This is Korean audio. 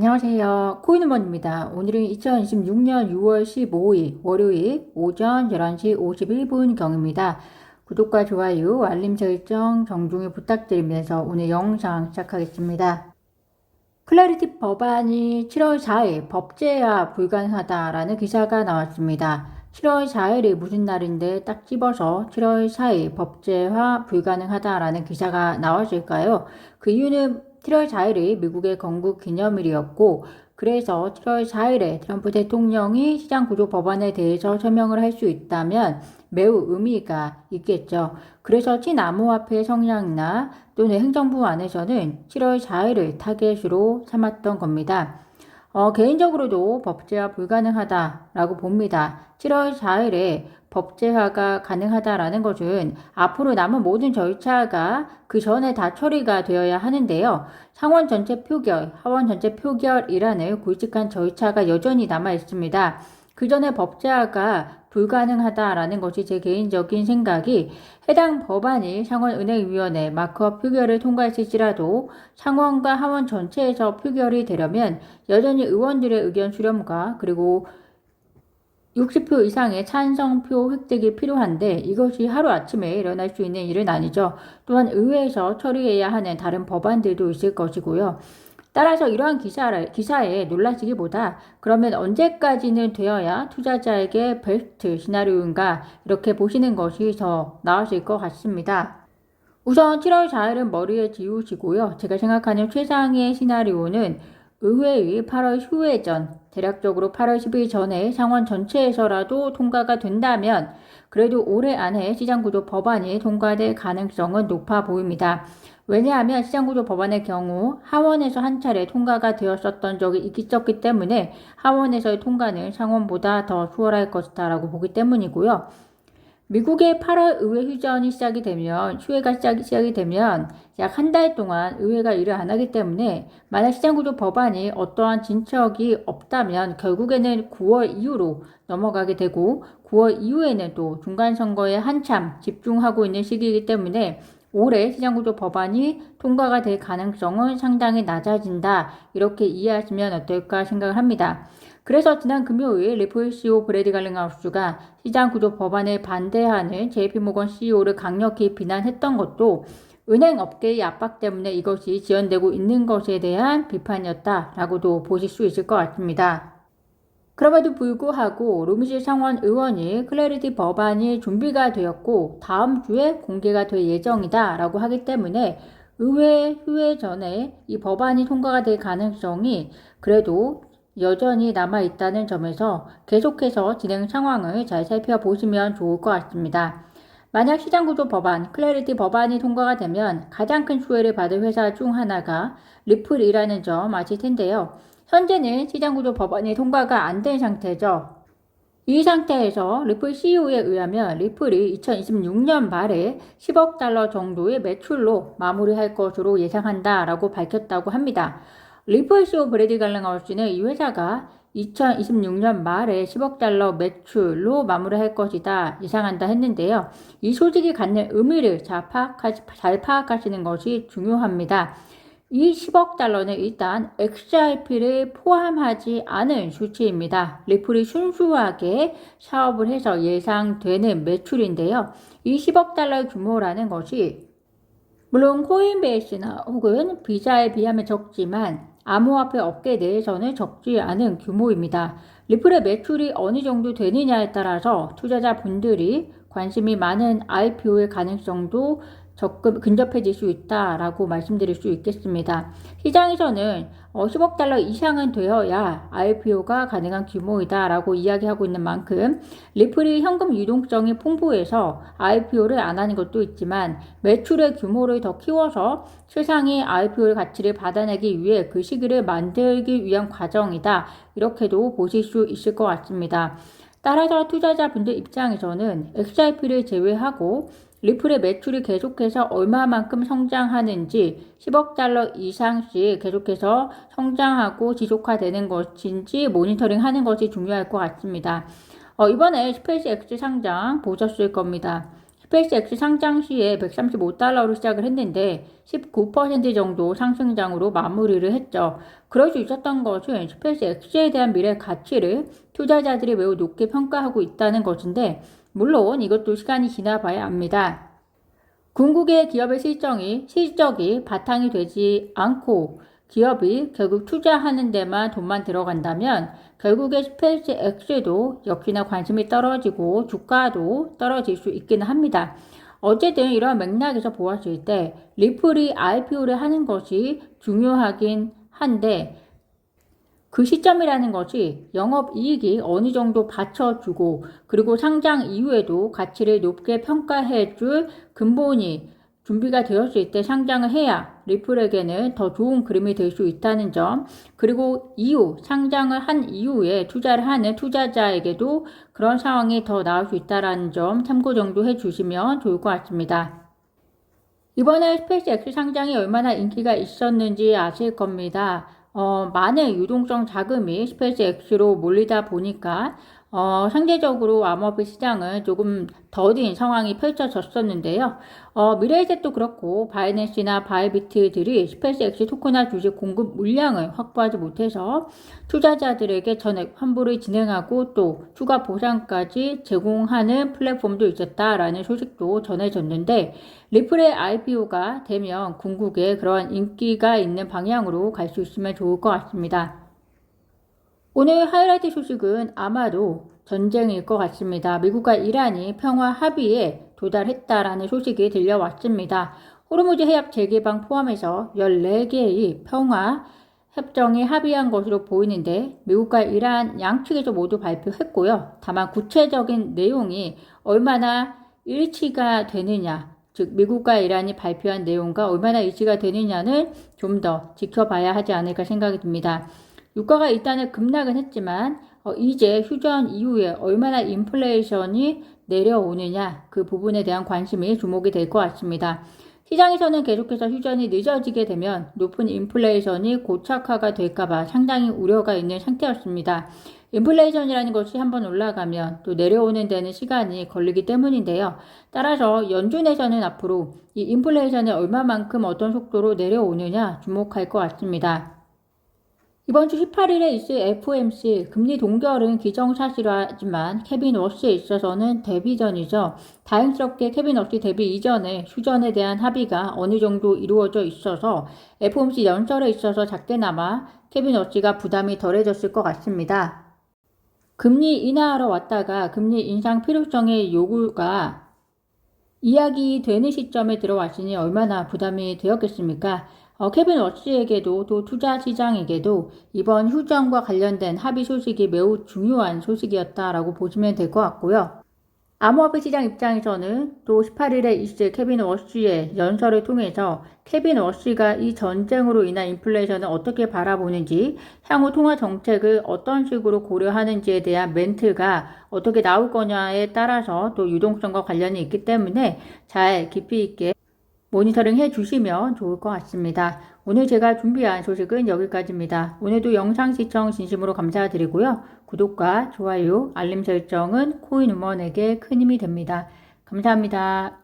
안녕하세요. 코인우먼입니다. 오늘은 2026년 6월 15일 월요일 오전 11시 51분경입니다. 구독과 좋아요, 알림 설정 정중히 부탁드리면서 오늘 영상 시작하겠습니다. 클래리티 법안이 7월 4일 법제화 불가능하다라는 기사가 나왔습니다. 7월 4일이 무슨 날인데 딱 집어서 7월 4일 법제화 불가능하다라는 기사가 나왔을까요? 그 이유는 7월 4일이 미국의 건국 기념일이었고, 그래서 7월 4일에 트럼프 대통령이 시장구조 법안에 대해서 설명을 할 수 있다면 매우 의미가 있겠죠. 그래서 친암호화폐 성향이나 또는 행정부 안에서는 7월 4일을 타겟으로 삼았던 겁니다. 개인적으로도 법제화 불가능하다라고 봅니다. 7월 4일에 법제화가 가능하다라는 것은 앞으로 남은 모든 절차가 그 전에 다 처리가 되어야 하는데요. 상원 전체 표결, 하원 전체 표결이라는 굵직한 절차가 여전히 남아 있습니다. 그 전에 법제화가 불가능하다라는 것이 제 개인적인 생각이, 해당 법안이 상원은행위원회 마크업 표결을 통과했을지라도 상원과 하원 전체에서 표결이 되려면 여전히 의원들의 의견 수렴과 그리고 60표 이상의 찬성표 획득이 필요한데, 이것이 하루아침에 일어날 수 있는 일은 아니죠. 또한 의회에서 처리해야 하는 다른 법안들도 있을 것이고요. 따라서 이러한 기사에 놀라시기보다 그러면 언제까지는 되어야 투자자에게 베스트 시나리오인가, 이렇게 보시는 것이 더 나으실 것 같습니다. 우선 7월 4일은 머리에 지우시고요. 제가 생각하는 최상의 시나리오는 의회의 8월 휴회전, 대략적으로 8월 10일 전에 상원 전체에서라도 통과가 된다면 그래도 올해 안에 시장구조 법안이 통과될 가능성은 높아 보입니다. 왜냐하면 시장구조 법안의 경우 하원에서 한 차례 통과가 되었었던 적이 있었기 때문에 하원에서의 통과는 상원보다 더 수월할 것이다 라고 보기 때문이고요. 미국의 8월 의회 휴전이 시작이 되면, 휴회가 시작이 되면 약 한 달 동안 의회가 일을 안 하기 때문에 만약 시장구조 법안이 어떠한 진척이 없다면 결국에는 9월 이후로 넘어가게 되고, 9월 이후에는 또 중간선거에 한참 집중하고 있는 시기이기 때문에 올해 시장구조 법안이 통과가 될 가능성은 상당히 낮아진다, 이렇게 이해하시면 어떨까 생각을 합니다. 그래서 지난 금요일 리플 CEO 브래디 갈링하우스가 시장구조 법안에 반대하는 JP모건 CEO를 강력히 비난했던 것도 은행 업계의 압박 때문에 이것이 지연되고 있는 것에 대한 비판이었다라고도 보실 수 있을 것 같습니다. 그럼에도 불구하고 루미시 상원 의원이 클래리티 법안이 준비가 되었고 다음 주에 공개가 될 예정이다 라고 하기 때문에 의회 휴회 전에 이 법안이 통과가 될 가능성이 그래도 여전히 남아있다는 점에서 계속해서 진행 상황을 잘 살펴보시면 좋을 것 같습니다. 만약 시장구조 법안, 클래리티 법안이 통과가 되면 가장 큰 수혜를 받을 회사 중 하나가 리플이라는 점 아실 텐데요. 현재는 시장구조 법안이 통과가 안 된 상태죠. 이 상태에서 리플 CEO에 의하면 리플이 2026년 말에 10억 달러 정도의 매출로 마무리할 것으로 예상한다라고 밝혔다고 합니다. 리플 CEO 브래디 갈링하우스는 이 회사가 2026년 말에 10억 달러 매출로 마무리할 것이다 예상한다 했는데요. 이 소식이 갖는 의미를 잘 파악하시는 것이 중요합니다. 이 10억 달러는 일단 XRP를 포함하지 않은 수치입니다. 리플이 순수하게 사업을 해서 예상되는 매출인데요. 이 10억 달러의 규모라는 것이 물론 코인베이스나 혹은 비자에 비하면 적지만 암호화폐 업계 내에서는 적지 않은 규모입니다. 리플의 매출이 어느 정도 되느냐에 따라서 투자자분들이 관심이 많은 IPO의 가능성도 적금 근접해질 수 있다라고 말씀드릴 수 있겠습니다. 시장에서는 10억 달러 이상은 되어야 IPO가 가능한 규모이다라고 이야기하고 있는 만큼 리플이 현금 유동성이 풍부해서 IPO를 안 하는 것도 있지만 매출의 규모를 더 키워서 최상의 IPO의 가치를 받아내기 위해 그 시기를 만들기 위한 과정이다, 이렇게도 보실 수 있을 것 같습니다. 따라서 투자자분들 입장에서는 XRP를 제외하고 리플의 매출이 계속해서 얼마만큼 성장하는지, 10억 달러 이상씩 계속해서 성장하고 지속화되는 것인지 모니터링하는 것이 중요할 것 같습니다. 이번에 스페이스X 상장 보셨을 겁니다. 스페이스X 상장 시에 135달러로 시작을 했는데 19% 정도 상승장으로 마무리를 했죠. 그럴 수 있었던 것은 스페이스X에 대한 미래 가치를 투자자들이 매우 높게 평가하고 있다는 것인데, 물론 이것도 시간이 지나봐야 압니다. 궁극의 기업의 실적이 바탕이 되지 않고 기업이 결국 투자하는 데만 돈만 들어간다면 결국에 스페이스X도 역시나 관심이 떨어지고 주가도 떨어질 수 있기는 합니다. 어쨌든 이런 맥락에서 보았을 때 리플이 IPO를 하는 것이 중요하긴 한데, 그 시점이라는 것이 영업이익이 어느 정도 받쳐주고 그리고 상장 이후에도 가치를 높게 평가해줄 근본이 준비가 되었을 때 상장을 해야 리플에게는 더 좋은 그림이 될 수 있다는 점, 그리고 상장을 한 이후에 투자를 하는 투자자에게도 그런 상황이 더 나올 수 있다는 점 참고 정도 해주시면 좋을 것 같습니다. 이번에 스페이스X 상장이 얼마나 인기가 있었는지 아실 겁니다. 많은 유동성 자금이 스페이스X로 몰리다 보니까 상대적으로 암호화폐 시장은 조금 더딘 상황이 펼쳐졌었는데요. 미래에셋도 그렇고 바이낸스나 바이비트들이 스페이스X 토큰화 주식 공급 물량을 확보하지 못해서 투자자들에게 전액 환불을 진행하고 또 추가 보상까지 제공하는 플랫폼도 있었다라는 소식도 전해졌는데, 리플의 IPO가 되면 궁극에 그런 인기가 있는 방향으로 갈 수 있으면 좋을 것 같습니다. 오늘 하이라이트 소식은 아마도 전쟁일 것 같습니다. 미국과 이란이 평화 합의에 도달했다라는 소식이 들려왔습니다. 호르무즈 해협 재개방 포함해서 14개의 평화 협정에 합의한 것으로 보이는데, 미국과 이란 양측에서 모두 발표했고요. 다만 구체적인 내용이 얼마나 일치가 되느냐, 즉 미국과 이란이 발표한 내용과 얼마나 일치가 되느냐는 좀 더 지켜봐야 하지 않을까 생각이 듭니다. 유가가 일단은 급락은 했지만 이제 휴전 이후에 얼마나 인플레이션이 내려오느냐, 그 부분에 대한 관심이 주목이 될 것 같습니다. 시장에서는 계속해서 휴전이 늦어지게 되면 높은 인플레이션이 고착화가 될까봐 상당히 우려가 있는 상태였습니다. 인플레이션이라는 것이 한번 올라가면 또 내려오는 데는 시간이 걸리기 때문인데요. 따라서 연준에서는 앞으로 이 인플레이션이 얼마만큼 어떤 속도로 내려오느냐 주목할 것 같습니다. 이번 주 18일에 있을 FOMC 금리 동결은 기정사실하지만 케빈 워시에 있어서는 데뷔전이죠. 다행스럽게 케빈 워시 데뷔 이전에 휴전에 대한 합의가 어느 정도 이루어져 있어서 FOMC 연설에 있어서 작게나마 케빈 워시가 부담이 덜해졌을 것 같습니다. 금리 인하하러 왔다가 금리 인상 필요성의 요구가 이야기되는 시점에 들어왔으니 얼마나 부담이 되었겠습니까? 케빈 워시에게도 또 투자 시장에게도 이번 휴전과 관련된 합의 소식이 매우 중요한 소식이었다라고 보시면 될 것 같고요. 암호화폐 시장 입장에서는 또 18일에 있을 케빈 워시의 연설을 통해서 케빈 워시가 이 전쟁으로 인한 인플레이션을 어떻게 바라보는지, 향후 통화 정책을 어떤 식으로 고려하는지에 대한 멘트가 어떻게 나올 거냐에 따라서 또 유동성과 관련이 있기 때문에 잘 깊이 있게 모니터링 해주시면 좋을 것 같습니다. 오늘 제가 준비한 소식은 여기까지입니다. 오늘도 영상 시청 진심으로 감사드리고요. 구독과 좋아요, 알림 설정은 코인우먼에게 큰 힘이 됩니다. 감사합니다.